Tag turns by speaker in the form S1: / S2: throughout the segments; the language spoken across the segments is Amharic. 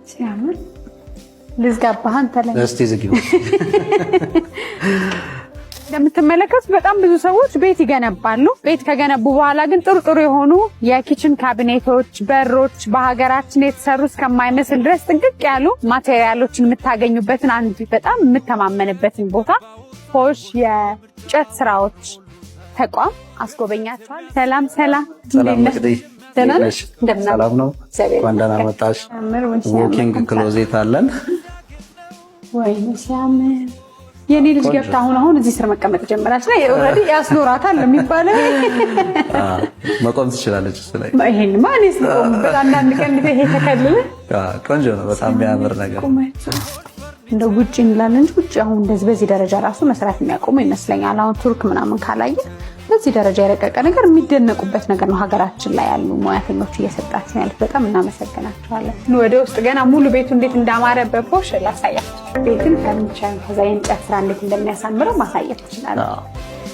S1: ሲያምር ልዝጋባህ አንተ ላይ
S2: እስቲ ዝጊው።
S1: እንደምትመለከቱት በጣም ብዙ ሰዎች ቤት ይገነባሉ። ቤት ከገነቡ በኋላ ግን ጥሩ የሆኑ የኪችን ካቢኔቶች፣ በሮች በሀገራችን የተሰሩ እስከማይመስል ድረስ ጥንቅቅ ያሉ ማቴሪያሎችን የምታገኙበትን አንድ በጣም የምተማመንበትን ቦታ ፖሽ የእንጨት ስራዎች ተቋም አስጎበኛችኋል። ሰላም
S2: ሰላም እንግዲህ ሰላም ነው። እንኳን ደህና መጣሽ። ዎኪንግ ክሎዜት አለን።
S1: ወይ ሲያምር የኔ ልጅ ገብታ አሁን እዚህ ስር መቀመጥ ጀመራች ነው ኦሬዲ ያስኖራታል የሚባለው።
S2: መቆም ትችላለች እሱ ላይ
S1: ይሄን ማንስ ነው አንዳንድ ቀን ይሄ ተከልለ
S2: ቆንጆ ነው። በጣም የሚያምር ነገር
S1: እንደ ጉጭ እንላለን እንጂ ጉጭ አሁን እንደዚህ በዚህ ደረጃ ራሱ መስራት የሚያቆሙ ይመስለኛል። አሁን ቱርክ ምናምን ካላየ በዚህ ደረጃ የረቀቀ ነገር የሚደነቁበት ነገር ነው። ሀገራችን ላይ ያሉ ሙያተኞች እየሰጣችሁ ያሉት በጣም እናመሰግናችኋለን። ወደ ውስጥ ገና ሙሉ ቤቱ እንዴት እንዳማረ በፖሽ ላሳያችሁ። ቤትን ፈርኒቸር ከዛ የእንጨት ስራ እንዴት እንደሚያሳምረው ማሳየት ይችላል።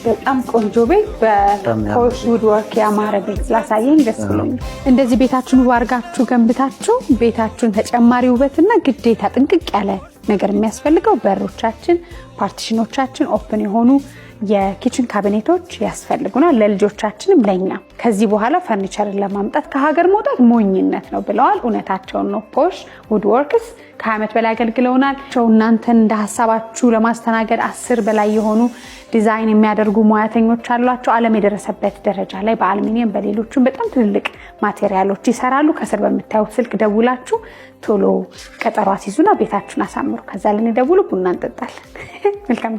S1: በጣም ቆንጆ ቤት በፖሽ ውድወርክ ያማረ ቤት ላሳየኝ ደስ ብሎኛል። እንደዚህ ቤታችሁን ውብ አድርጋችሁ ገንብታችሁ ቤታችሁን ተጨማሪ ውበትና ግዴታ ጥንቅቅ ያለ ነገር የሚያስፈልገው በሮቻችን፣ ፓርቲሽኖቻችን ኦፕን የሆኑ የኪችን ካቢኔቶች ያስፈልጉናል። ለልጆቻችንም ለኛ ከዚህ በኋላ ፈርኒቸርን ለማምጣት ከሀገር መውጣት ሞኝነት ነው ብለዋል። እውነታቸውን ነው። ፖሽ ውድወርክስ ከዓመት በላይ አገልግለውናል። እናንተን እንደ ሀሳባችሁ ለማስተናገድ 10 በላይ የሆኑ ዲዛይን የሚያደርጉ ሙያተኞች አሏቸው። ዓለም የደረሰበት ደረጃ ላይ በአልሙኒየም በሌሎችም በጣም ትልልቅ ማቴሪያሎች ይሰራሉ። ከስር በምታዩት ስልክ ደውላችሁ ቶሎ ቀጠሮ አስይዙና ቤታችሁን አሳምሩ። ከዛ ለኔ ደውሉ፣ ቡና እንጠጣለን። መልካም